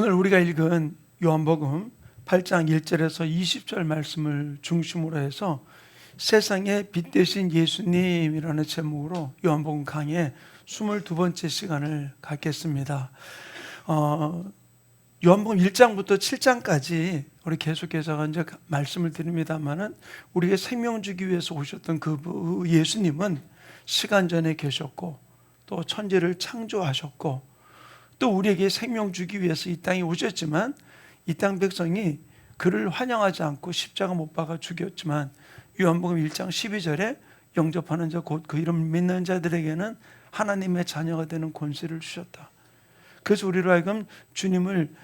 오늘 우리가 읽은 요한복음 8장 1절에서 20절 말씀을 중심으로 해서 세상의 빛 되신 예수님이라는 제목으로 요한복음 강의 22번째 시간을 갖겠습니다. 요한복음 1장부터 7장까지 우리 계속해서 이제 말씀을 드립니다만은 우리에게 생명 주기 위해서 오셨던 그 예수님은 시간 전에 계셨고 또 천지를 창조하셨고 또 우리에게 생명 주기 위해서 이 땅에 오셨지만 이 땅 백성이 그를 환영하지 않고 십자가 못 박아 죽였지만 요한복음 1장 12절에 영접하는 자 곧 그 이름 믿는 자들에게는 하나님의 자녀가 되는 권세를 주셨다. 그래서 우리로 하여금 주님을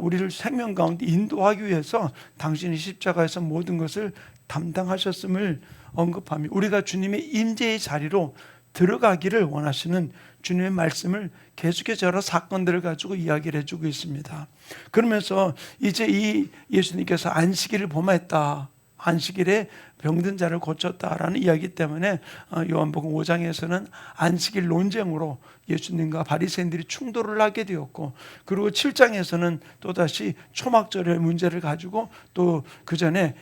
우리를 생명 가운데 인도하기 위해서 당신이 십자가에서 모든 것을 담당하셨음을 언급하며 우리가 주님의 임재의 자리로 들어가기를 원하시는 주님의 말씀을 계속해서 여러 사건들을 가지고 이야기를 해주고 있습니다. 그러면서 이제 이 예수님께서 안식일을 범했다, 안식일에 병든 자를 고쳤다라는 이야기 때문에 요한복음 5장에서는 안식일 논쟁으로 예수님과 바리새인들이 충돌을 하게 되었고, 그리고 7장에서는 또다시 초막절의 문제를 가지고 또 그 전에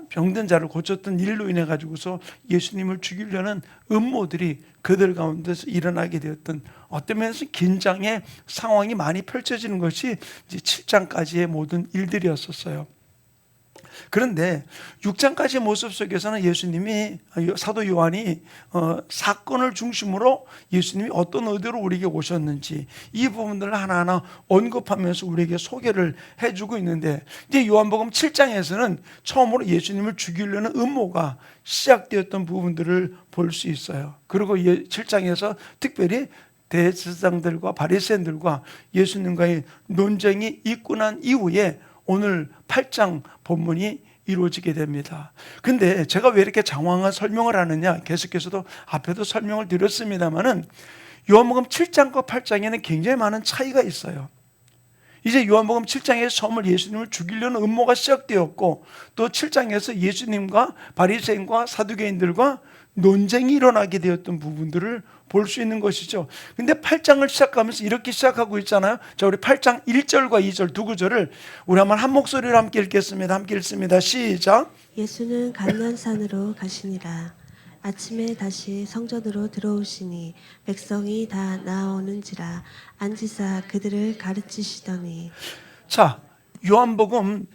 병든 자를 고쳤던 일로 인해 가지고서 예수님을 죽이려는 음모들이 그들 가운데서 일어나게 되었던 어떤 면에서 긴장의 상황이 많이 펼쳐지는 것이 이제 7장까지의 모든 일들이었었어요. 그런데 6장까지의 모습 속에서는 예수님이 사도 요한이 사건을 중심으로 예수님이 어떤 의도로 우리에게 오셨는지 이 부분들을 하나하나 언급하면서 우리에게 소개를 해주고 있는데, 이제 요한복음 7장에서는 처음으로 예수님을 죽이려는 음모가 시작되었던 부분들을 볼 수 있어요. 그리고 7장에서 특별히 대제사장들과 바리새인들과 예수님과의 논쟁이 있고 난 이후에 오늘 8장 본문이 이루어지게 됩니다. 근데 제가 왜 이렇게 장황한 설명을 하느냐, 계속해서도 앞에도 설명을 드렸습니다만은 요한복음 7장과 8장에는 굉장히 많은 차이가 있어요. 이제 요한복음 7장에서 처음으로 예수님을 죽이려는 음모가 시작되었고, 또 7장에서 예수님과 바리새인과 사두개인들과 논쟁이 일어나게 되었던 부분들을 볼 수 있는 것이죠. 근데 8장을 시작하면서 이렇게 시작하고 있잖아요. 자, 우리 8장 1절과 2절 두 구절을 우리 한번 한 목소리로 함께 읽겠습니다. 함께 읽습니다. 시작. 예수는 감난산으로 가시니라. 아침에 다시 성전으로 들어오시니 백성이 다 나아오는지라 앉으사 그들을 가르치시더니. 자, 요한복음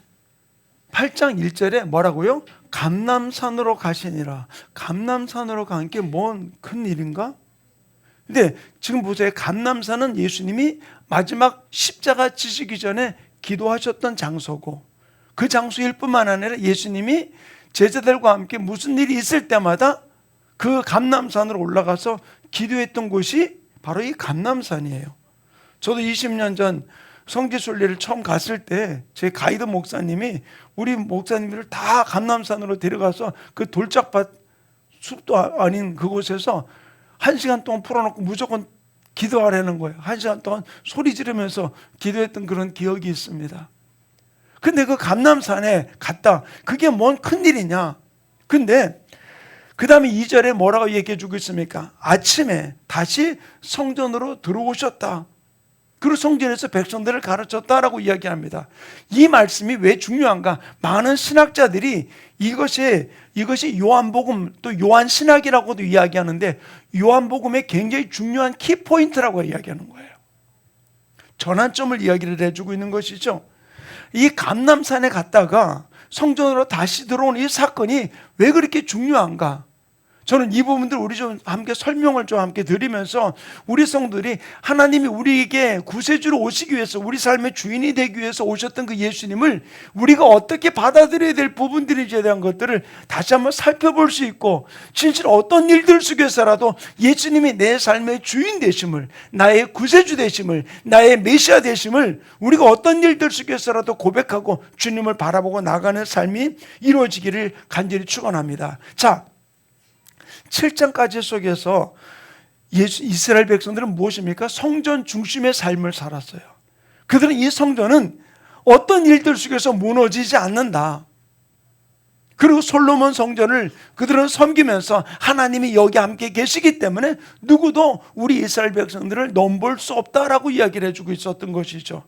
8장 1절에 뭐라고요? 감람산으로 가시니라. 감람산으로 간 게 뭔 큰 일인가? 근데 지금 보세요. 감람산은 예수님이 마지막 십자가 지시기 전에 기도하셨던 장소고, 그 장소일 뿐만 아니라 예수님이 제자들과 함께 무슨 일이 있을 때마다 그 감람산으로 올라가서 기도했던 곳이 바로 이 감람산이에요. 저도 20년 전 성지순례를 처음 갔을 때 제 가이드 목사님이 우리 목사님들을 다 감람산으로 데려가서 그 돌짝밭 숲도 아닌 그곳에서 1시간 동안 풀어놓고 무조건 기도하라는 거예요. 1시간 동안 소리 지르면서 기도했던 그런 기억이 있습니다. 근데 그 감람산에 갔다. 그게 뭔 큰일이냐. 근데 그 다음에 2절에 뭐라고 얘기해 주고 있습니까? 아침에 다시 성전으로 들어오셨다. 그리고 성전에서 백성들을 가르쳤다라고 이야기합니다. 이 말씀이 왜 중요한가? 많은 신학자들이 이것이 요한복음 또 요한신학이라고도 이야기하는데, 요한복음의 굉장히 중요한 키포인트라고 이야기하는 거예요. 전환점을 이야기를 해주고 있는 것이죠. 이 감람산에 갔다가 성전으로 다시 들어온 이 사건이 왜 그렇게 중요한가? 저는 이 부분들 우리 좀 함께 설명을 좀 함께 드리면서 우리 성도들이 하나님이 우리에게 구세주로 오시기 위해서 우리 삶의 주인이 되기 위해서 오셨던 그 예수님을 우리가 어떻게 받아들여야 될 부분들인지에 대한 것들을 다시 한번 살펴볼 수 있고, 진실 어떤 일들 속에서라도 예수님이 내 삶의 주인 되심을, 나의 구세주 되심을, 나의 메시아 되심을 우리가 어떤 일들 속에서라도 고백하고 주님을 바라보고 나가는 삶이 이루어지기를 간절히 축원합니다. 자, 7장까지 속에서 이스라엘 백성들은 무엇입니까? 성전 중심의 삶을 살았어요. 그들은 이 성전은 어떤 일들 속에서 무너지지 않는다. 그리고 솔로몬 성전을 그들은 섬기면서 하나님이 여기 함께 계시기 때문에 누구도 우리 이스라엘 백성들을 넘볼 수 없다라고 이야기를 해주고 있었던 것이죠.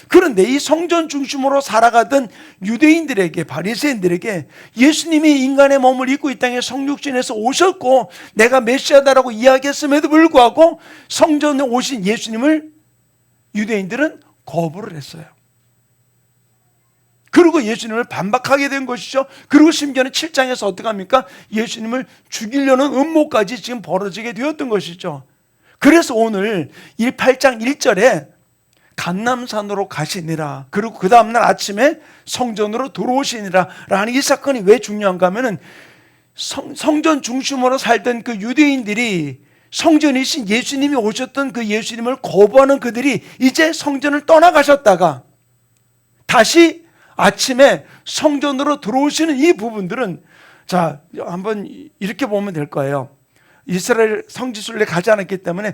그런데 이 성전 중심으로 살아가던 유대인들에게, 바리새인들에게 예수님이 인간의 몸을 입고 이 땅에 성육신에서 오셨고 내가 메시아다라고 이야기했음에도 불구하고 성전에 오신 예수님을 유대인들은 거부를 했어요. 그리고 예수님을 반박하게 된 것이죠. 그리고 심지어는 7장에서 어떻게 합니까? 예수님을 죽이려는 음모까지 지금 벌어지게 되었던 것이죠. 그래서 오늘 8장 1절에 감람산으로 가시니라, 그리고 그 다음날 아침에 성전으로 들어오시니라 라는 이 사건이 왜 중요한가 하면은 성전 중심으로 살던 그 유대인들이 성전이신 예수님이 오셨던 그 예수님을 거부하는 그들이 이제 성전을 떠나가셨다가 다시 아침에 성전으로 들어오시는 이 부분들은, 자, 한번 이렇게 보면 될 거예요. 이스라엘 성지순례 가지 않았기 때문에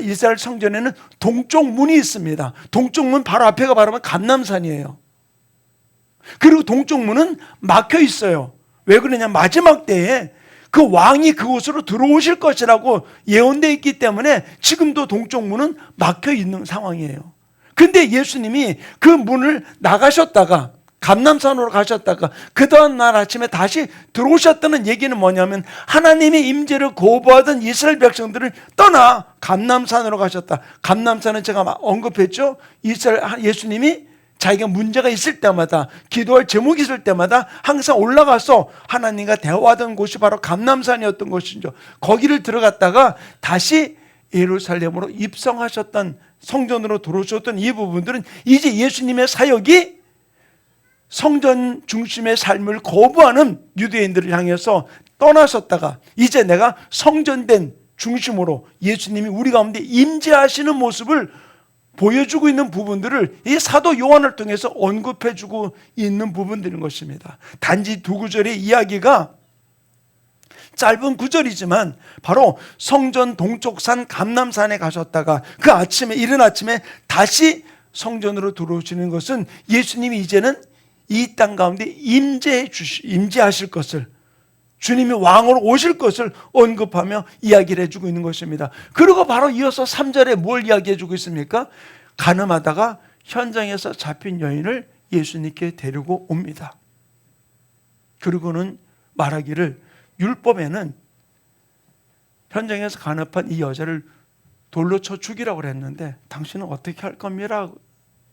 이스라엘 성전에는 동쪽 문이 있습니다. 동쪽 문 바로 앞에가 바로 감람산이에요. 그리고 동쪽 문은 막혀 있어요. 왜 그러냐? 마지막 때에 그 왕이 그곳으로 들어오실 것이라고 예언되어 있기 때문에 지금도 동쪽 문은 막혀 있는 상황이에요. 근데 예수님이 그 문을 나가셨다가 감람산으로 가셨다가 그 다음 날 아침에 다시 들어오셨다는 얘기는 뭐냐면 하나님의 임재를 거부하던 이스라엘 백성들을 떠나 감람산으로 가셨다. 감람산은 제가 언급했죠. 예수님이 자기가 문제가 있을 때마다, 기도할 제목이 있을 때마다 항상 올라가서 하나님과 대화하던 곳이 바로 감람산이었던 것이죠. 거기를 들어갔다가 다시 예루살렘으로 입성하셨던, 성전으로 들어오셨던 이 부분들은 이제 예수님의 사역이 성전 중심의 삶을 거부하는 유대인들을 향해서 떠나셨다가 이제 내가 성전된 중심으로 예수님이 우리 가운데 임재하시는 모습을 보여주고 있는 부분들을 이 사도 요한을 통해서 언급해주고 있는 부분들인 것입니다. 단지 두 구절의 이야기가 짧은 구절이지만 바로 성전 동쪽산 감람산에 가셨다가 그 아침에, 이른 아침에 다시 성전으로 들어오시는 것은 예수님이 이제는 이 땅 가운데 임재하실 것을, 주님이 왕으로 오실 것을 언급하며 이야기를 해주고 있는 것입니다. 그리고 바로 이어서 3절에 뭘 이야기해주고 있습니까? 가늠하다가 현장에서 잡힌 여인을 예수님께 데리고 옵니다. 그리고는 말하기를, 율법에는 현장에서 간업한 이 여자를 돌로 쳐 죽이라고 그랬는데 당신은 어떻게 할 겁니까?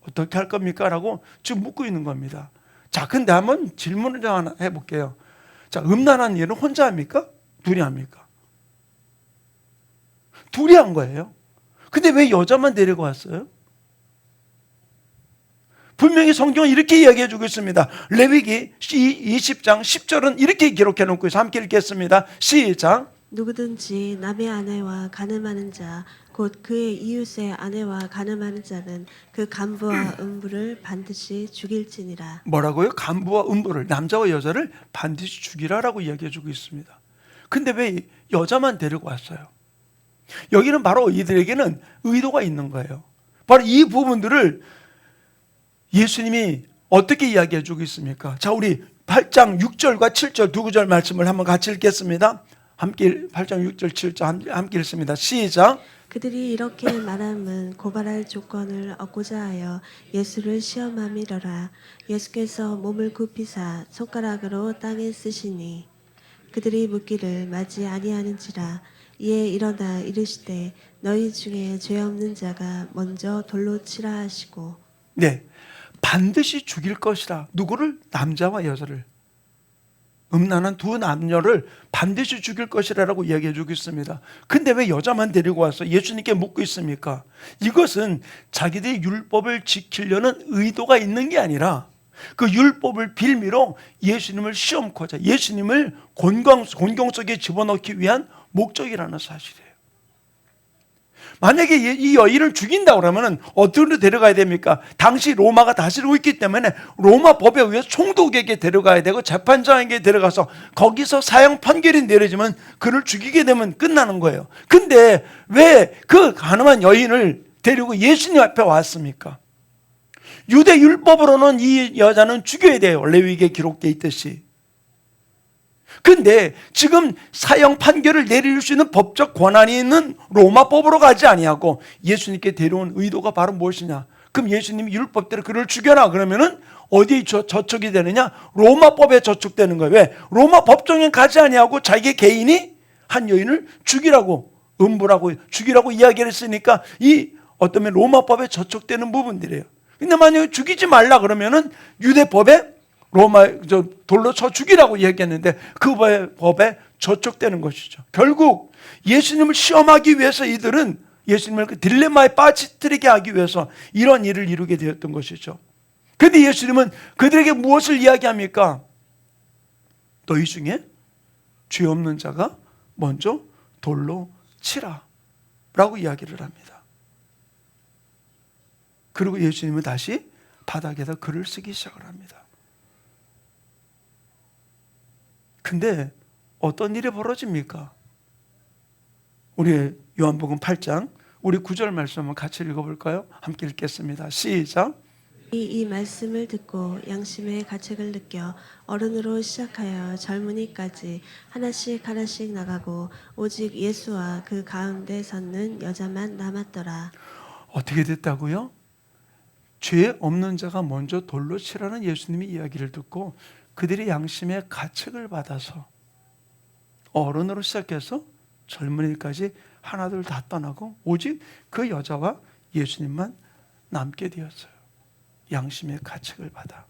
어떻게 할 겁니까? 라고 지금 묻고 있는 겁니다. 자, 근데 한번 질문을 좀 하나 해볼게요. 자, 음란한 일은 혼자 합니까? 둘이 합니까? 둘이 한 거예요. 근데 왜 여자만 데리고 왔어요? 분명히 성경은 이렇게 이야기해 주고 있습니다. 레위기 20장 10절은 이렇게 기록해 놓고 있어요. 함께 읽겠습니다. 시작. 누구든지 남의 아내와 간음하는 자, 곧 그의 이웃의 아내와 간음하는 자는 그 간부와 음부를 반드시 죽일지니라. 뭐라고요? 간부와 음부를, 남자와 여자를 반드시 죽이라라고 이야기해 주고 있습니다. 근데 왜 여자만 데리고 왔어요? 여기는 바로 이들에게는 의도가 있는 거예요. 바로 이 부분들을 예수님이 어떻게 이야기해 주고 있습니까? 자, 우리 8장 6절과 7절 두 구절 말씀을 한번 같이 읽겠습니다. 함께 8장 6절 7절 함께 읽습니다. 시작. 그들이 이렇게 말함은 고발할 조건을 얻고자 하여 예수를 시험함이러라. 예수께서 몸을 굽히사 손가락으로 땅에 쓰시니 그들이 묻기를 맞지 아니하는지라. 이에 일어나 이르시되 너희 중에 죄 없는 자가 먼저 돌로 치라 하시고. 네, 반드시 죽일 것이라. 누구를? 남자와 여자를. 음란한 두 남녀를 반드시 죽일 것이라고 이야기해 주고 있습니다. 근데 왜 여자만 데리고 와서 예수님께 묻고 있습니까? 이것은 자기들이 율법을 지키려는 의도가 있는 게 아니라 그 율법을 빌미로 예수님을 시험코자 예수님을 곤경 속에 집어넣기 위한 목적이라는 사실이에요. 만약에 이 여인을 죽인다고 그러면 어디로 데려가야 됩니까? 당시 로마가 다스리고 있기 때문에 로마 법에 의해서 총독에게 데려가야 되고 재판장에게 데려가서 거기서 사형 판결이 내려지면 그를 죽이게 되면 끝나는 거예요. 근데 왜 그 가늠한 여인을 데리고 예수님 앞에 왔습니까? 유대 율법으로는 이 여자는 죽여야 돼요. 레위기에 기록되어 있듯이. 근데 지금 사형 판결을 내릴 수 있는 법적 권한이 있는 로마법으로 가지 아니하고 예수님께 데려온 의도가 바로 무엇이냐? 그럼 예수님이 율법대로 그를 죽여라 그러면은 어디에 저촉이 되느냐? 로마법에 저촉되는 거예요. 왜? 로마 법정에 가지 아니하고 자기 개인이 한 여인을 죽이라고 음부라고 죽이라고 이야기를 했으니까 이 어떤 면 로마법에 저촉되는 부분들이에요. 근데 만약에 죽이지 말라 그러면은 유대법에 돌로 쳐 죽이라고 얘기했는데 그 법에 저촉되는 것이죠. 결국 예수님을 시험하기 위해서 이들은 예수님을 그 딜레마에 빠뜨리게 하기 위해서 이런 일을 이루게 되었던 것이죠. 그런데 예수님은 그들에게 무엇을 이야기합니까? 너희 중에 죄 없는 자가 먼저 돌로 치라 라고 이야기를 합니다. 그리고 예수님은 다시 바닥에다 글을 쓰기 시작을 합니다. 근데 어떤 일이 벌어집니까? 우리 요한복음 8장 우리 9절 말씀 한번 같이 읽어볼까요? 함께 읽겠습니다. 시작. 이 말씀을 듣고 양심의 가책을 느껴 어른으로 시작하여 젊은이까지 하나씩 나가고 오직 예수와 그 가운데 섰는 여자만 남았더라. 어떻게 됐다고요? 죄 없는 자가 먼저 돌로 치라는 예수님의 이야기를 듣고 그들의 양심의 가책을 받아서 어른으로 시작해서 젊은이까지 하나둘 다 떠나고 오직 그 여자와 예수님만 남게 되었어요. 양심의 가책을 받아.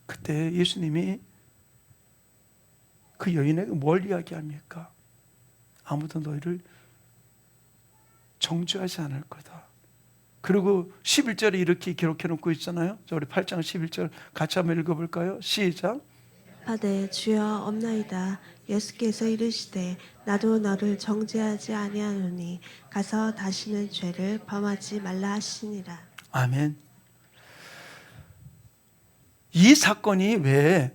그때 예수님이 그 여인에게 뭘 이야기합니까? 아무도 너희를 정죄하지 않을 거다. 그리고 11절에 이렇게 기록해 놓고 있잖아요. 우리 8장 11절 같이 한번 읽어볼까요? 시작. 하되 주여 없나이다. 예수께서 이르시되 나도 너를 정죄하지 아니하노니 가서 다시는 죄를 범하지 말라 하시니라. 아멘. 이 사건이 왜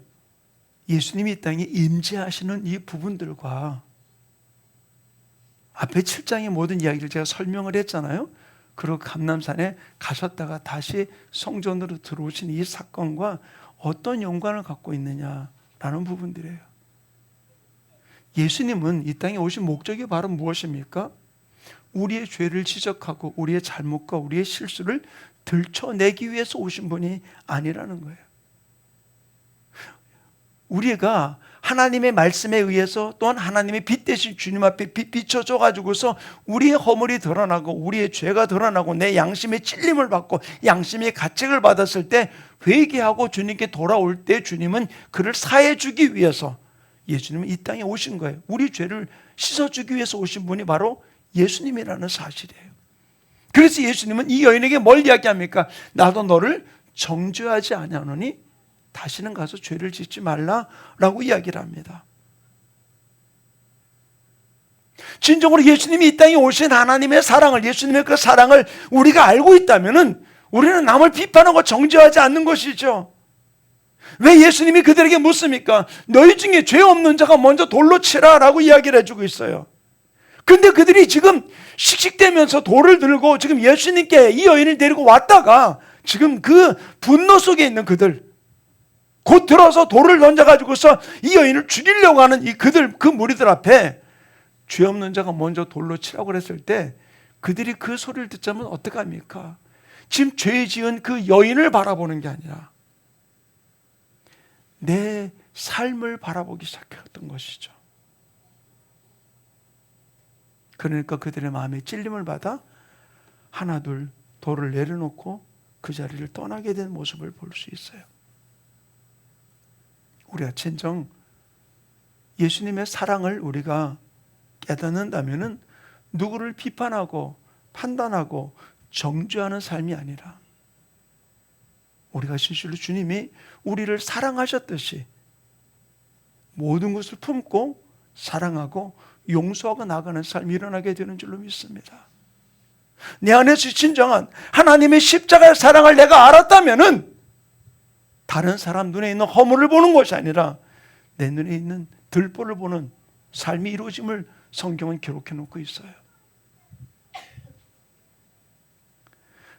예수님이 이 땅에 임재하시는 이 부분들과 앞에 7장의 모든 이야기를 제가 설명을 했잖아요. 그리고 감람산에 가셨다가 다시 성전으로 들어오신 이 사건과 어떤 연관을 갖고 있느냐라는 부분들이에요. 예수님은 이 땅에 오신 목적이 바로 무엇입니까? 우리의 죄를 지적하고 우리의 잘못과 우리의 실수를 들춰내기 위해서 오신 분이 아니라는 거예요. 우리가 하나님의 말씀에 의해서 또한 하나님의 빛 대신 주님 앞에 비춰져 가지고서 우리의 허물이 드러나고 우리의 죄가 드러나고 내 양심의 찔림을 받고 양심의 가책을 받았을 때 회개하고 주님께 돌아올 때 주님은 그를 사해 주기 위해서 예수님은 이 땅에 오신 거예요. 우리 죄를 씻어주기 위해서 오신 분이 바로 예수님이라는 사실이에요. 그래서 예수님은 이 여인에게 뭘 이야기합니까? 나도 너를 정죄하지 아니하노니 다시는 가서 죄를 짓지 말라라고 이야기를 합니다. 진정으로 예수님이 이 땅에 오신 하나님의 사랑을, 예수님의 그 사랑을 우리가 알고 있다면은 우리는 남을 비판하고 정죄하지 않는 것이죠. 왜 예수님이 그들에게 묻습니까? 너희 중에 죄 없는 자가 먼저 돌로 치라라고 이야기를 해주고 있어요. 근데 그들이 지금 씩씩대면서 돌을 들고 지금 예수님께 이 여인을 데리고 왔다가 지금 그 분노 속에 있는 그들, 곧 들어서 돌을 던져가지고서 이 여인을 죽이려고 하는 그 무리들 앞에 죄 없는 자가 먼저 돌로 치라고 그랬을 때 그들이 그 소리를 듣자면 어떡합니까? 지금 죄 지은 그 여인을 바라보는 게 아니라 내 삶을 바라보기 시작했던 것이죠. 그러니까 그들의 마음에 찔림을 받아 하나둘 돌을 내려놓고 그 자리를 떠나게 된 모습을 볼 수 있어요. 우리가 진정 예수님의 사랑을 우리가 깨닫는다면은 누구를 비판하고 판단하고 정죄하는 삶이 아니라 우리가 진실로 주님이 우리를 사랑하셨듯이 모든 것을 품고 사랑하고 용서하고 나가는 삶이 일어나게 되는 줄로 믿습니다. 내 안에서 진정한 하나님의 십자가의 사랑을 내가 알았다면은 다른 사람 눈에 있는 허물을 보는 것이 아니라 내 눈에 있는 들보를 보는 삶이 이루어짐을 성경은 기록해 놓고 있어요.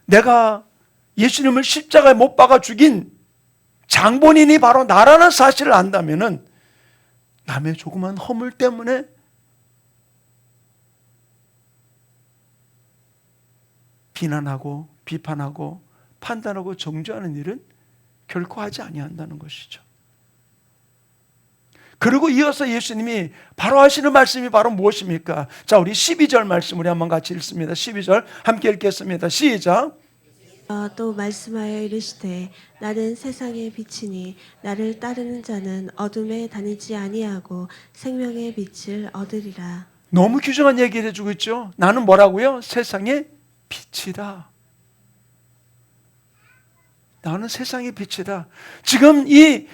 내가 예수님을 십자가에 못 박아 죽인 장본인이 바로 나라는 사실을 안다면은 남의 조그만 허물 때문에 비난하고 비판하고 판단하고 정죄하는 일은 결코 하지 아니한다는 것이죠. 그리고 이어서 예수님이 바로 하시는 말씀이 바로 무엇입니까? 자, 우리 12절 말씀 우리 한번 같이 읽습니다. 12절 함께 읽겠습니다. 시작. 또 말씀하여 이르시되 나는 세상의 빛이니 나를 따르는 자는 어둠에 다니지 아니하고 생명의 빛을 얻으리라. 너무 규정한 얘기를 해주고 있죠. 나는 뭐라고요? 세상의 빛이다. 나는 세상의 빛이다. 지금 이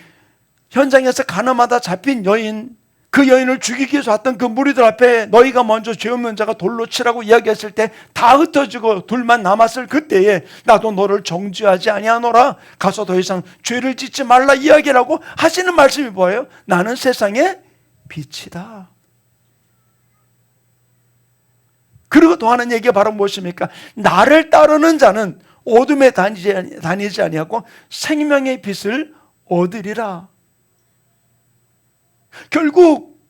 현장에서 가늠하다 잡힌 여인, 그 여인을 죽이기 위해서 왔던 그 무리들 앞에 너희가 먼저 죄 없는 자가 돌로 치라고 이야기했을 때 다 흩어지고 둘만 남았을 그때에 나도 너를 정죄하지 아니하노라. 가서 더 이상 죄를 짓지 말라 이야기라고 하시는 말씀이 뭐예요? 나는 세상의 빛이다. 그리고 또 하는 얘기가 바로 무엇입니까? 나를 따르는 자는 어둠에 다니지 아니하고 생명의 빛을 얻으리라. 결국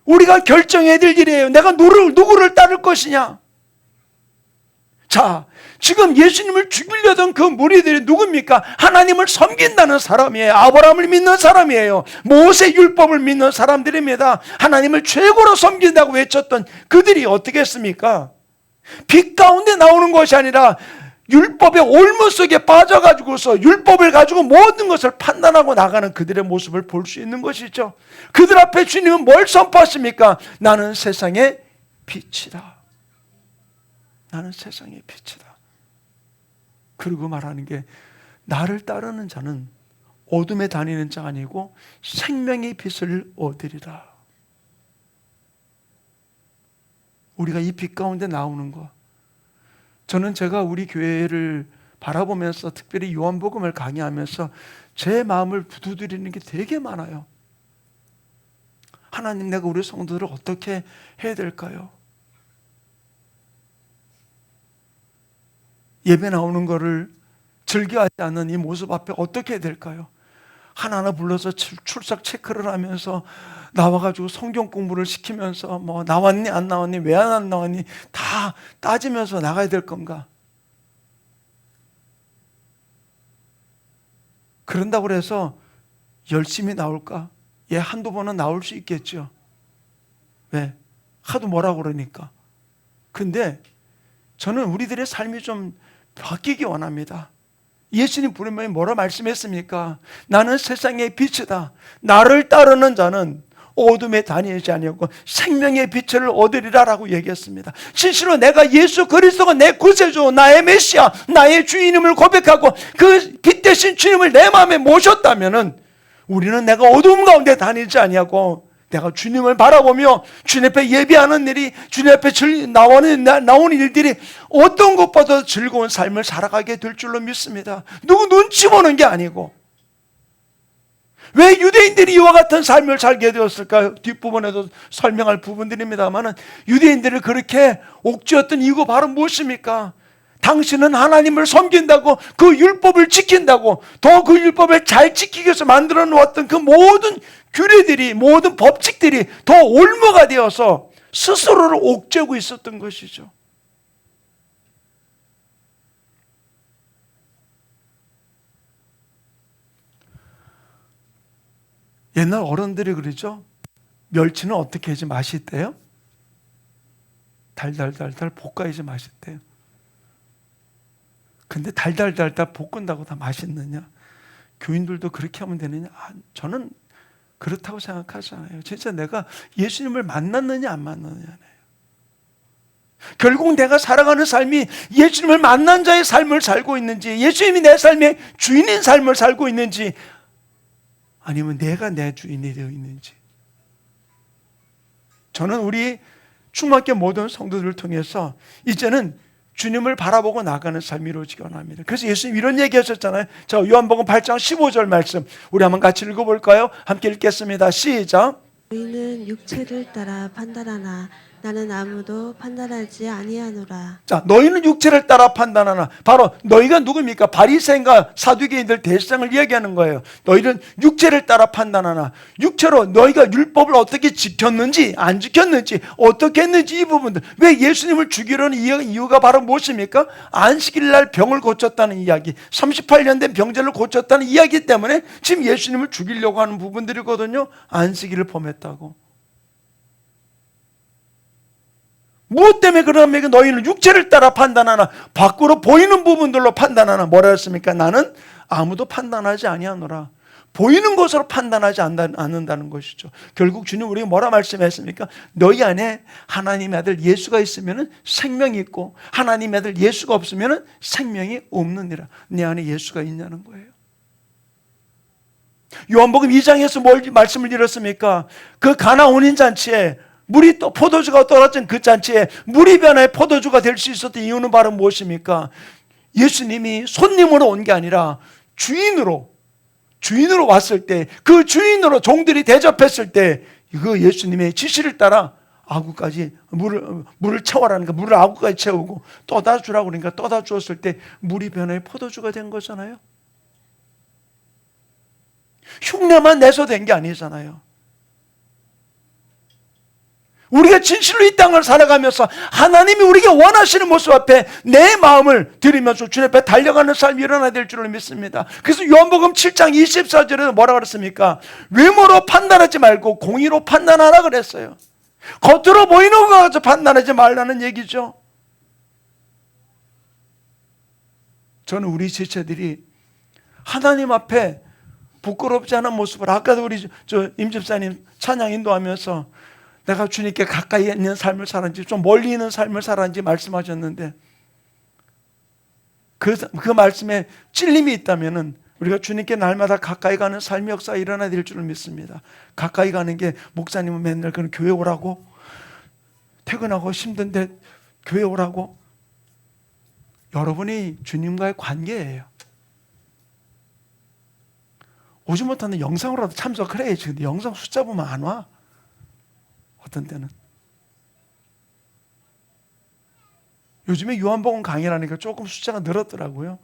우리가 결정해야 될 일이에요. 내가 누구를 따를 것이냐. 자, 지금 예수님을 죽이려던 그 무리들이 누굽니까? 하나님을 섬긴다는 사람이에요. 아브라함을 믿는 사람이에요. 모세 율법을 믿는 사람들입니다. 하나님을 최고로 섬긴다고 외쳤던 그들이 어떻게 했습니까? 빛 가운데 나오는 것이 아니라 율법의 올무 속에 빠져가지고서 율법을 가지고 모든 것을 판단하고 나가는 그들의 모습을 볼 수 있는 것이죠. 그들 앞에 주님은 뭘 선포하십니까? 나는 세상의 빛이다. 나는 세상의 빛이다. 그리고 말하는 게 나를 따르는 자는 어둠에 다니는 자가 아니고 생명의 빛을 얻으리라. 우리가 이 빛 가운데 나오는 것, 저는 제가 우리 교회를 바라보면서 특별히 요한복음을 강의하면서 제 마음을 두드리는 게 되게 많아요. 하나님, 내가 우리 성도들을 어떻게 해야 될까요? 예배 나오는 거를 즐겨하지 않는 이 모습 앞에 어떻게 해야 될까요? 하나하나 불러서 출석 체크를 하면서 나와가지고 성경 공부를 시키면서 뭐 나왔니 안 나왔니 왜 안 나왔니 다 따지면서 나가야 될 건가? 그런다고 해서 열심히 나올까? 예, 한두 번은 나올 수 있겠죠. 왜? 하도 뭐라고 그러니까. 근데 저는 우리들의 삶이 좀 바뀌기 원합니다. 예수님 부르면 뭐라 말씀했습니까? 나는 세상의 빛이다. 나를 따르는 자는 어둠에 다니지 아니하고 생명의 빛을 얻으리라 라고 얘기했습니다. 진실로 내가 예수 그리스도가 내 구세주, 나의 메시아, 나의 주인임을 고백하고 그 빛 대신 주님을 내 마음에 모셨다면은 우리는 내가 어둠 가운데 다니지 아니하고 내가 주님을 바라보며 주님 앞에 예배하는 일이, 주님 앞에 나오는 일들이 어떤 것보다 즐거운 삶을 살아가게 될 줄로 믿습니다. 누구 눈치 보는 게 아니고. 왜 유대인들이 이와 같은 삶을 살게 되었을까요? 뒷부분에도 설명할 부분들입니다만 유대인들을 그렇게 옥죄었던 이유가 바로 무엇입니까? 당신은 하나님을 섬긴다고 그 율법을 지킨다고 더 그 율법을 잘 지키기 위해서 만들어 놓았던 그 모든 규례들이, 모든 법칙들이 더 올무가 되어서 스스로를 옥죄고 있었던 것이죠. 옛날 어른들이 그러죠. 멸치는 어떻게 해야지 맛이 있대요? 달달달달 볶아야지 맛있대요. 근데 달달달달 볶은다고 다 맛있느냐? 교인들도 그렇게 하면 되느냐? 저는 그렇다고 생각하지 않아요. 진짜 내가 예수님을 만났느냐 안 만났느냐예요. 결국 내가 살아가는 삶이 예수님을 만난 자의 삶을 살고 있는지, 예수님이 내 삶의 주인인 삶을 살고 있는지, 아니면 내가 내 주인이 되어 있는지. 저는 우리 충만교 모든 성도들을 통해서 이제는 주님을 바라보고 나가는 삶이 이루어지기 원합니다. 그래서 예수님 이런 얘기 하셨잖아요. 자, 요한복음 8장 15절 말씀 우리 한번 같이 읽어볼까요? 함께 읽겠습니다. 시작. 너희는 육체를 따라 판단하나 나는 아무도 판단하지 아니하노라. 자, 너희는 육체를 따라 판단하나. 바로 너희가 누굽니까? 바리새인과 사두개인들 대상을 이야기하는 거예요. 너희는 육체를 따라 판단하나. 육체로 너희가 율법을 어떻게 지켰는지 안 지켰는지 어떻게 했는지 이 부분들. 왜 예수님을 죽이려는 이유가 바로 무엇입니까? 안식일 날 병을 고쳤다는 이야기, 38년 된 병자를 고쳤다는 이야기 때문에 지금 예수님을 죽이려고 하는 부분들이거든요. 안식일을 범했다고. 무엇 때문에 그러면 너희는 육체를 따라 판단하나 밖으로 보이는 부분들로 판단하나. 뭐라 했습니까? 나는 아무도 판단하지 아니하노라. 보이는 것으로 판단하지 않는다는 것이죠. 결국 주님 우리가 뭐라 말씀했습니까? 너희 안에 하나님의 아들 예수가 있으면 생명이 있고 하나님의 아들 예수가 없으면 생명이 없느니라. 내 안에 예수가 있냐는 거예요. 요한복음 2장에서 뭘 말씀을 드렸습니까? 그 가나 혼인잔치에 물이 또 포도주가 떨어진 그 잔치에 물이 변해 포도주가 될 수 있었던 이유는 바로 무엇입니까? 예수님이 손님으로 온 게 아니라 주인으로 왔을 때, 그 주인으로 종들이 대접했을 때 그 예수님의 지시를 따라 아구까지 물을 채워라니까 물을 아구까지 채우고 떠다 주라고 그러니까 떠다 주었을 때 물이 변해 포도주가 된 거잖아요. 흉내만 내서 된 게 아니잖아요. 우리가 진실로 이 땅을 살아가면서 하나님이 우리에게 원하시는 모습 앞에 내 마음을 드리면서 주님 앞에 달려가는 삶이 일어나야 될 줄을 믿습니다. 그래서 요한복음 7장 24절에 뭐라고 그랬습니까? 외모로 판단하지 말고 공의로 판단하라 그랬어요. 겉으로 보이는 거 가지고 판단하지 말라는 얘기죠. 저는 우리 지체들이 하나님 앞에 부끄럽지 않은 모습을, 아까도 우리 임 집사님 찬양 인도하면서 내가 주님께 가까이 있는 삶을 살았는지 좀 멀리 있는 삶을 살았는지 말씀하셨는데 그 말씀에 찔림이 있다면 우리가 주님께 날마다 가까이 가는 삶의 역사가 일어나야 될 줄을 믿습니다. 가까이 가는 게 목사님은 맨날 그런 교회 오라고, 퇴근하고 힘든데 교회 오라고. 여러분이 주님과의 관계예요. 오지 못하는 영상으로라도 참석을 해야지. 근데 영상 숫자 보면 안 와. 어떤 때는. 요즘에 요한복음 강의를 하니까 조금 숫자가 늘었더라고요.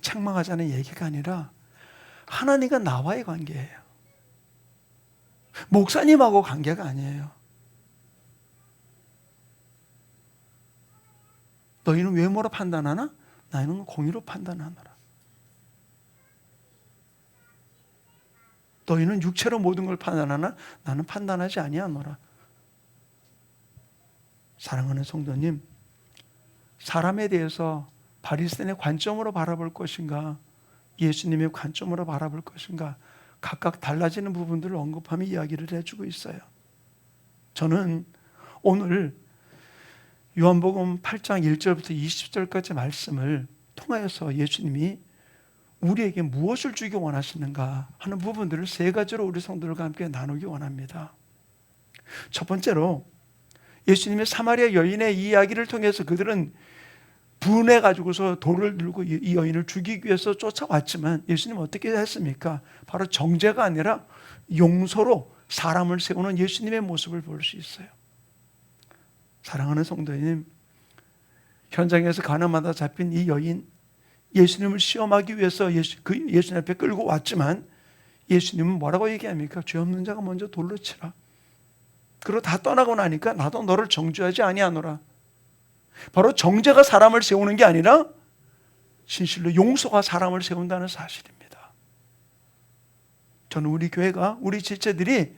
책망하자는 얘기가 아니라 하나님과 나와의 관계예요. 목사님하고 관계가 아니에요. 너희는 외모로 판단하나? 나는 공의로 판단하노라. 너희는 육체로 모든 걸 판단하나? 나는 판단하지 아니하노라. 사랑하는 성도님, 사람에 대해서 바리새인의 관점으로 바라볼 것인가, 예수님의 관점으로 바라볼 것인가, 각각 달라지는 부분들을 언급하며 이야기를 해주고 있어요. 저는 오늘 요한복음 8장 1절부터 20절까지 말씀을 통하여서 예수님이 우리에게 무엇을 주기 원하시는가 하는 부분들을 세 가지로 우리 성도들과 함께 나누기 원합니다. 첫 번째로 예수님의 사마리아 여인의 이야기를 통해서 그들은 분해가지고서 돌을 들고 이 여인을 죽이기 위해서 쫓아왔지만 예수님은 어떻게 했습니까? 바로 정죄가 아니라 용서로 사람을 세우는 예수님의 모습을 볼 수 있어요. 사랑하는 성도님, 현장에서 가나마다 잡힌 이 여인, 예수님을 시험하기 위해서 예수님 앞에 끌고 왔지만 예수님은 뭐라고 얘기합니까? 죄 없는 자가 먼저 돌로 치라. 그리고 다 떠나고 나니까 나도 너를 정죄하지 아니하노라. 바로 정죄가 사람을 세우는 게 아니라 진실로 용서가 사람을 세운다는 사실입니다. 저는 우리 교회가, 우리 지체들이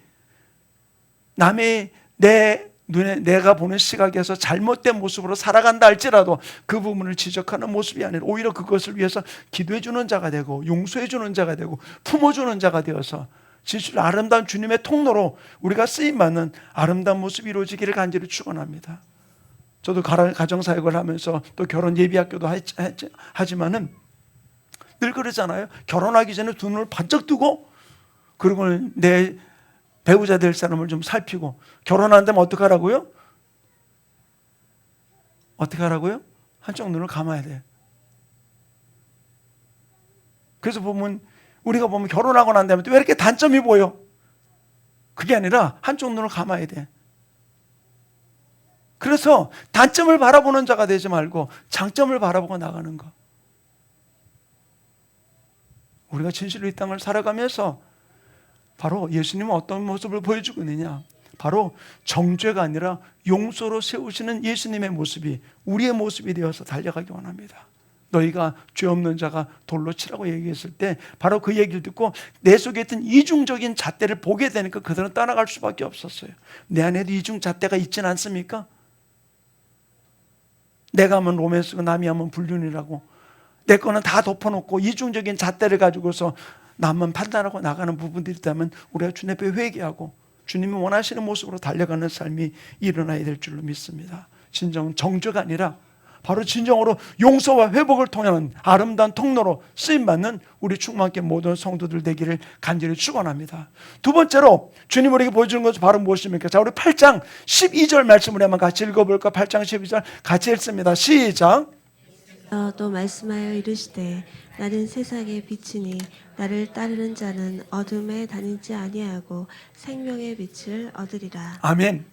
남의 내 눈에 내가 보는 시각에서 잘못된 모습으로 살아간다 할지라도 그 부분을 지적하는 모습이 아니라 오히려 그것을 위해서 기도해 주는 자가 되고 용서해 주는 자가 되고 품어주는 자가 되어서 진실로 아름다운 주님의 통로로 우리가 쓰임받는 아름다운 모습이 이루어지기를 간절히 축원합니다. 저도 가정사역을 하면서 또 결혼 예비학교도 하지만은 늘 그러잖아요. 결혼하기 전에 두 눈을 번쩍 뜨고 그리고 내 배우자 될 사람을 좀 살피고 결혼한 다면 어떻게 하라고요? 어떻게 하라고요? 한쪽 눈을 감아야 돼. 그래서 우리가 보면 결혼하고 난 다음에 왜 이렇게 단점이 보여? 그게 아니라 한쪽 눈을 감아야 돼. 그래서 단점을 바라보는 자가 되지 말고 장점을 바라보고 나가는 거. 우리가 진실로 이 땅을 살아가면서 바로 예수님은 어떤 모습을 보여주고 있느냐, 바로 정죄가 아니라 용서로 세우시는 예수님의 모습이 우리의 모습이 되어서 달려가기 원합니다. 너희가 죄 없는 자가 돌로 치라고 얘기했을 때 바로 그 얘기를 듣고 내 속에 있던 이중적인 잣대를 보게 되니까 그들은 떠나갈 수밖에 없었어요. 내 안에도 이중 잣대가 있지는 않습니까? 내가 하면 로맨스고 남이 하면 불륜이라고, 내 거는 다 덮어놓고 이중적인 잣대를 가지고서 남만 판단하고 나가는 부분들이 있다면 우리가 주님 앞에 회개하고 주님이 원하시는 모습으로 달려가는 삶이 일어나야 될 줄로 믿습니다. 진정은 정죄가 아니라 바로 진정으로 용서와 회복을 통하는 아름다운 통로로 쓰임받는 우리 충만케 모든 성도들 되기를 간절히 축원합니다. 두 번째로 주님 우리에게 보여주는 것은 바로 무엇입니까? 자, 우리 8장 12절 말씀을 한번 같이 읽어볼까? 8장 12절 같이 읽습니다. 시작. 또 말씀하여 이르시되 나는 세상의 빛이니 나를 따르는 자는 어둠에 다니지 아니하고 생명의 빛을 얻으리라. 아멘.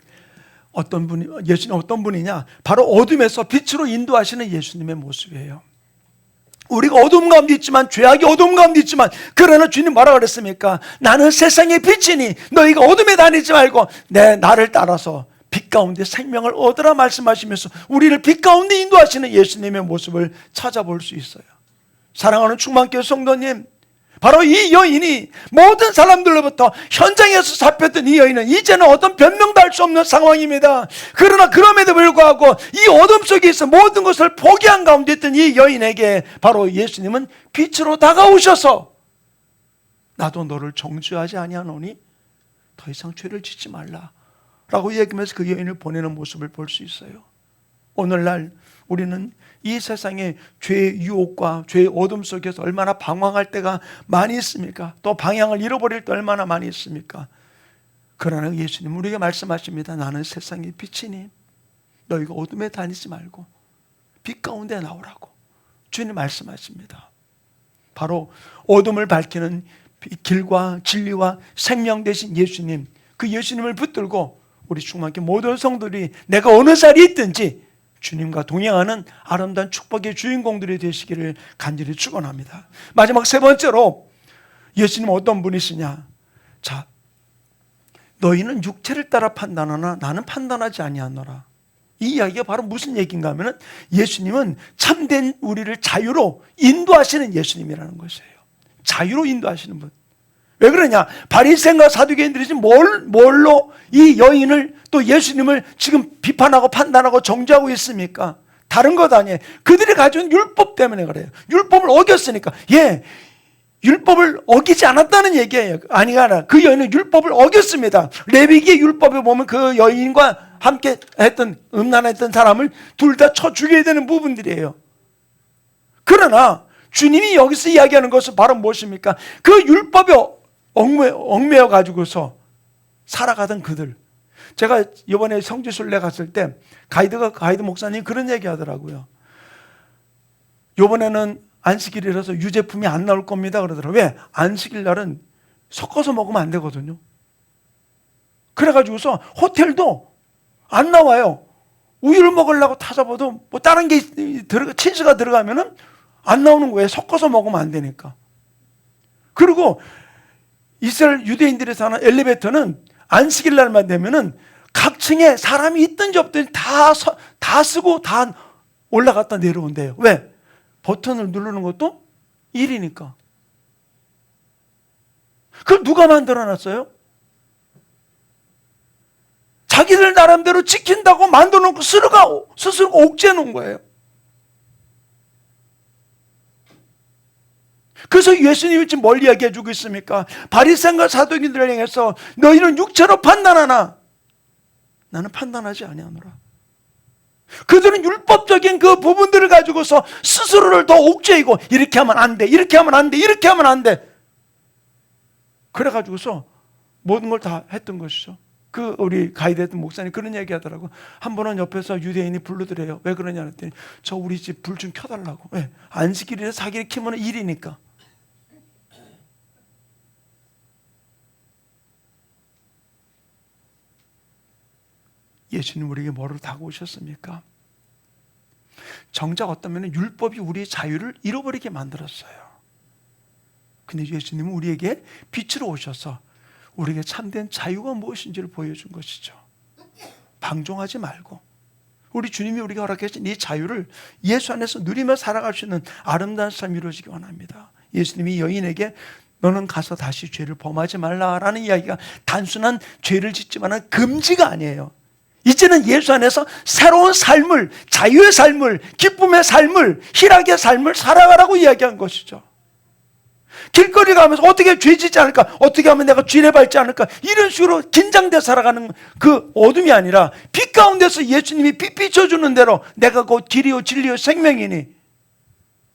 어떤 분이, 예수님 어떤 분이냐? 바로 어둠에서 빛으로 인도하시는 예수님의 모습이에요. 우리가 어둠 가운데 있지만, 죄악이 어둠 가운데 있지만, 그러나 주님 뭐라 그랬습니까? 나는 세상의 빛이니 너희가 어둠에 다니지 말고 나를 따라서 빛 가운데 생명을 얻으라 말씀하시면서 우리를 빛 가운데 인도하시는 예수님의 모습을 찾아볼 수 있어요. 사랑하는 충만교회 성도님, 바로 이 여인이 모든 사람들로부터 현장에서 잡혔던 이 여인은 이제는 어떤 변명도 할 수 없는 상황입니다. 그러나 그럼에도 불구하고 이 어둠 속에 있어 모든 것을 포기한 가운데 있던 이 여인에게 바로 예수님은 빛으로 다가오셔서 나도 너를 정죄하지 아니하노니 더 이상 죄를 짓지 말라 라고 얘기하면서 그 여인을 보내는 모습을 볼 수 있어요. 오늘날 우리는 이 세상의 죄의 유혹과 죄의 어둠 속에서 얼마나 방황할 때가 많이 있습니까? 또 방향을 잃어버릴 때 얼마나 많이 있습니까? 그러나 예수님 우리에게 말씀하십니다. 나는 세상의 빛이니 너희가 어둠에 다니지 말고 빛 가운데 나오라고 주님 말씀하십니다. 바로 어둠을 밝히는 길과 진리와 생명 되신 예수님, 그 예수님을 붙들고 우리 충만케 모든 성들이 내가 어느 자리에 있든지 주님과 동행하는 아름다운 축복의 주인공들이 되시기를 간절히 축원합니다. 마지막 세 번째로 예수님은 어떤 분이시냐? 자, 너희는 육체를 따라 판단하나 나는 판단하지 아니하노라. 이 이야기가 바로 무슨 얘기인가 하면 예수님은 참된 우리를 자유로 인도하시는 예수님이라는 것이에요. 자유로 인도하시는 분. 왜 그러냐? 바리새인과 사두개인들이 지금 뭘로 이 여인을 또 예수님을 지금 비판하고 판단하고 정죄하고 있습니까? 다른 것 아니에요. 그들이 가져온 율법 때문에 그래요. 율법을 어겼으니까. 율법을 어기지 않았다는 얘기예요. 아니라 그 여인은 율법을 어겼습니다. 레위기의 율법에 보면 그 여인과 함께 했던 음란했던 사람을 둘 다 쳐 죽여야 되는 부분들이에요. 그러나 주님이 여기서 이야기하는 것은 바로 무엇입니까? 그 율법에 얽매여 가지고서 살아가던 그들. 제가 이번에 성지순례 갔을 때 가이드 목사님이 그런 얘기 하더라고요. 이번에는 안식일이라서 유제품이 안 나올 겁니다 그러더라고요. 왜? 안식일 날은 섞어서 먹으면 안 되거든요. 그래가지고서 호텔도 안 나와요. 우유를 먹으려고 타잡아도 뭐 다른 게 치즈가 들어가면은 안 나오는 거예요. 섞어서 먹으면 안 되니까. 그리고 이스라엘 유대인들이 사는 엘리베이터는 안식일 날만 되면은 각 층에 사람이 있든지 없든지 다 쓰고 다 올라갔다 내려온대요. 왜? 버튼을 누르는 것도 일이니까. 그걸 누가 만들어놨어요? 자기들 나름대로 지킨다고 만들어놓고 스스로 옥죄해 놓은 거예요. 그래서 예수님이 지금 뭘 이야기해 주고 있습니까? 바리새인과 사두개인들을 향해서 너희는 육체로 판단하나 나는 판단하지 아니하노라. 그들은 율법적인 그 부분들을 가지고서 스스로를 더 옥죄이고 이렇게 하면 안 돼, 이렇게 하면 안 돼, 이렇게 하면 안 돼. 그래가지고서 모든 걸 다 했던 것이죠. 그 우리 가이드했던 목사님 그런 얘기 하더라고. 한 번은 옆에서 유대인이 부르더래요. 왜 그러냐 했더니 저 우리 집 불 좀 켜달라고. 왜? 안식일에 사기를 키면 일이니까. 예수님 우리에게 뭐로 다가오셨습니까? 정작 어떤 면은 율법이 우리의 자유를 잃어버리게 만들었어요. 근데 예수님은 우리에게 빛으로 오셔서 우리에게 참된 자유가 무엇인지를 보여준 것이죠. 방종하지 말고 우리 주님이 우리가 허락하신 이 자유를 예수 안에서 누리며 살아갈 수 있는 아름다운 삶이 이루어지기 원합니다. 예수님이 여인에게 너는 가서 다시 죄를 범하지 말라라는 이야기가 단순한 죄를 짓지 말라는 금지가 아니에요. 이제는 예수 안에서 새로운 삶을, 자유의 삶을, 기쁨의 삶을, 희락의 삶을 살아가라고 이야기한 것이죠. 길거리 가면서 어떻게 죄 짓지 않을까, 어떻게 하면 내가 죄를 밟지 않을까, 이런 식으로 긴장돼 살아가는 그 어둠이 아니라 빛 가운데서 예수님이 빛 비춰주는 대로 내가 곧 길이요 진리요 생명이니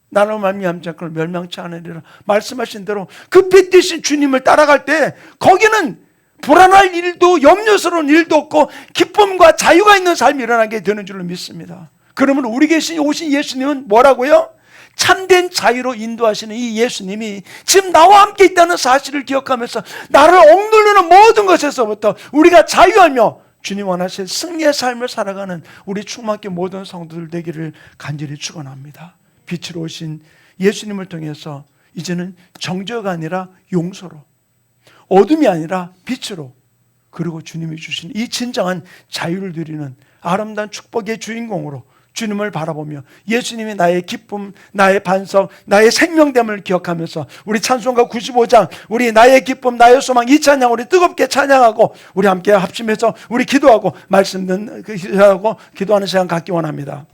나로 말미암지 않고 멸망치 않으리라 말씀하신 대로 그 빛 대신 주님을 따라갈 때 거기는 불안할 일도 염려스러운 일도 없고 기쁨과 자유가 있는 삶이 일어나게 되는 줄로 믿습니다. 그러면 우리 오신 예수님은 뭐라고요? 참된 자유로 인도하시는 이 예수님이 지금 나와 함께 있다는 사실을 기억하면서 나를 억누르는 모든 것에서부터 우리가 자유하며 주님 원하실 승리의 삶을 살아가는 우리 충만케 모든 성도들 되기를 간절히 축원합니다. 빛으로 오신 예수님을 통해서 이제는 정죄가 아니라 용서로, 어둠이 아니라 빛으로, 그리고 주님이 주신 이 진정한 자유를 누리는 아름다운 축복의 주인공으로 주님을 바라보며 예수님이 나의 기쁨, 나의 반석, 나의 생명됨을 기억하면서 우리 찬송가 95장 우리 나의 기쁨, 나의 소망 이 찬양 우리 뜨겁게 찬양하고 우리 함께 합심해서 우리 기도하고 말씀 듣는 기도하고 기도하는 시간 갖기 원합니다.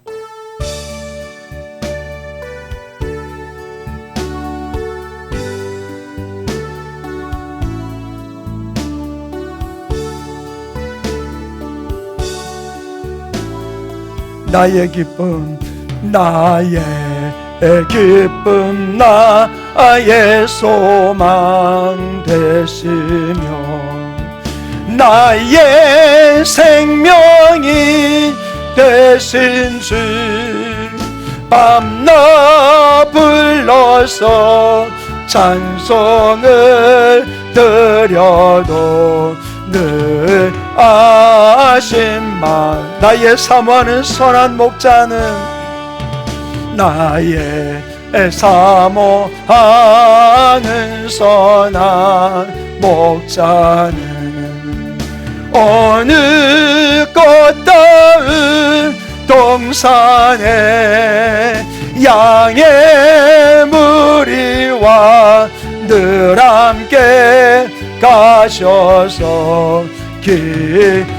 나의 기쁨, 나의 기쁨, 나의 소망 되시며 나의 생명이 되신 주 밤낮 불러서 찬송을 드려도 늘 아심만 나의 사모하는 선한 목자는 나의 사모하는 선한 목자는 어느 꽃다운 동산에 양의 무리와 늘 함께 가셔서 기쁨을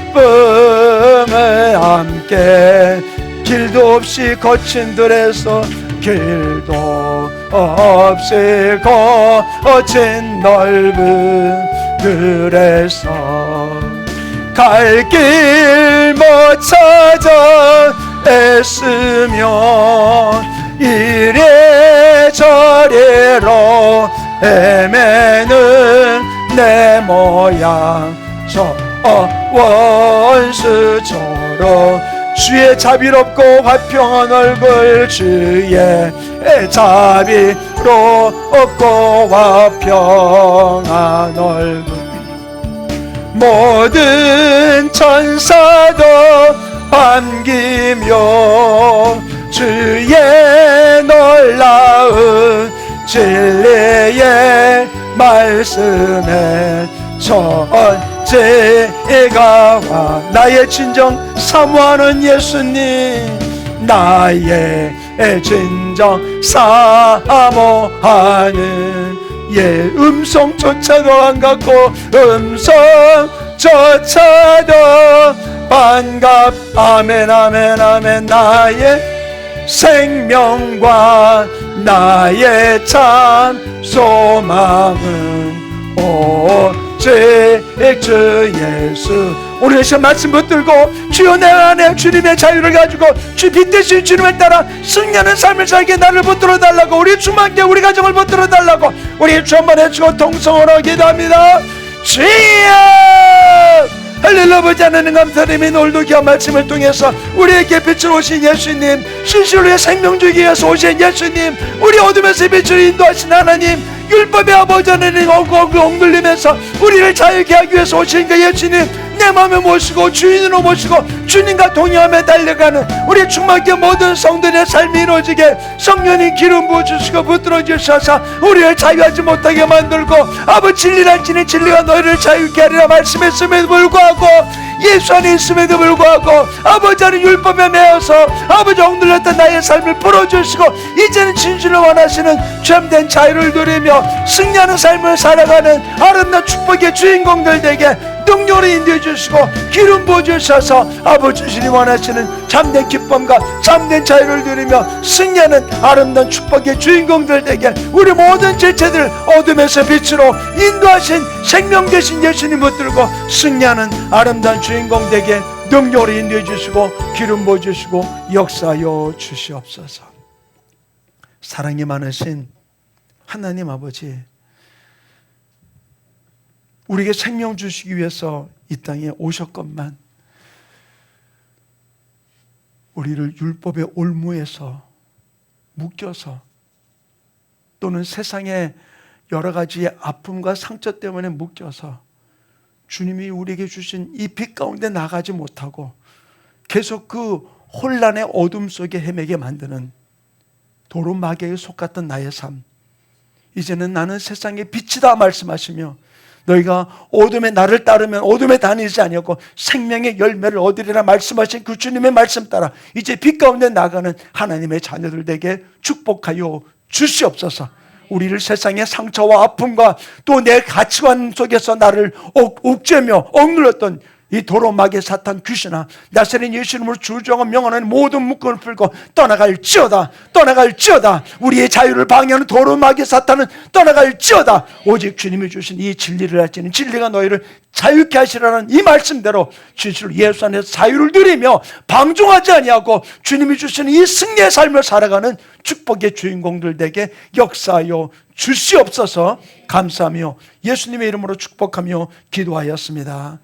함께 길도 없이 거친 들에서 길도 없이 거친 넓은 들에서 갈 길 못 찾아 애쓰며 이래저래로 헤매는 내 모양 저 원수처럼 주의 자비롭고 화평한 얼굴 주의 자비롭고 화평한 얼굴 모든 천사도 반기며 주의 놀라운 진리의 말씀에 전제가 와 나의 진정 사모하는 예수님 나의 진정 사모하는 음성조차도 안 갖고 음성조차도 반갑 아멘 아멘 아멘 나의 생명과 나의 참 소망은 오직 주 예수 오늘 시간 말씀 붙들고 주여 내 안에 주님의 자유를 가지고 주 빛 대신 주님을 따라 승리하는 삶을 살게 나를 붙들어 달라고 우리 주만께 우리 가정을 붙들어 달라고 우리 주 한번 해주고 동성으로 기도합니다. 주여 할렐루야 보지 않는 감사님이 오늘도 귀한 말씀을 통해서 우리에게 빛을 오신 예수님 실실로의 생명주기 위해서 오신 예수님 우리 어둠에서 빛을 인도하신 하나님 율법의 아버지 하나님 억눌리면서 우리를 자유케 하기 위해서 오신 그 예수님 내 마음에 모시고 주인으로 모시고 주님과 동행하며 달려가는 우리 충만교 모든 성도의 삶이 이루어지게 성령님 기름 부어주시고 붙들어 주셔서 우리를 자유하지 못하게 만들고 아버지 진리란 진리 진리가 너희를 자유케 하리라 말씀했음에도 불구하고 예수 안에 있음에도 불구하고 아버지 안에 율법에 매여서 아버지 억눌렸던 나의 삶을 풀어주시고 이제는 진실을 원하시는 참된 자유를 누리며 승리하는 삶을 살아가는 아름다운 축복의 주인공들 되게 능력으로 인도해 주시고 기름 부어 주셔서 아버지 주님 원하시는 참된 기쁨과 참된 자유를 누리며 승리하는 아름다운 축복의 주인공들 되게 우리 모든 지체들 어둠에서 빛으로 인도하신 생명 되신 예수님 붙들고 승리하는 아름다운 주인공 되게 능력으로 인도해 주시고 기름 부어 주시고 역사하여 주시옵소서. 사랑이 많으신 하나님 아버지, 우리에게 생명 주시기 위해서 이 땅에 오셨건만 우리를 율법의 올무에서 묶여서 또는 세상의 여러 가지의 아픔과 상처 때문에 묶여서 주님이 우리에게 주신 이 빛 가운데 나가지 못하고 계속 그 혼란의 어둠 속에 헤매게 만드는 도루마개에 속았던 나의 삶, 이제는 나는 세상의 빛이다 말씀하시며 너희가 어둠에 나를 따르면 어둠에 다니지 아니하고 생명의 열매를 얻으리라 말씀하신 그 주님의 말씀 따라 이제 빛 가운데 나가는 하나님의 자녀들 되게 축복하여 주시옵소서. 우리를 세상의 상처와 아픔과 또 내 가치관 속에서 나를 옥죄며 억눌렀던 이 도로마개 사탄 귀신아, 나사렛 예수 이름으로 주정하고 명하는 모든 묶음을 풀고 떠나갈지어다. 우리의 자유를 방해하는 도로마개 사탄은 떠나갈지어다. 오직 주님이 주신 이 진리를 알지는 진리가 너희를 자유케 하시라는 이 말씀대로 진실로 예수 안에서 자유를 누리며 방종하지 아니하고 주님이 주시는 이 승리의 삶을 살아가는 축복의 주인공들 되게 역사하여 주시옵소서. 감사하며 예수님의 이름으로 축복하며 기도하였습니다.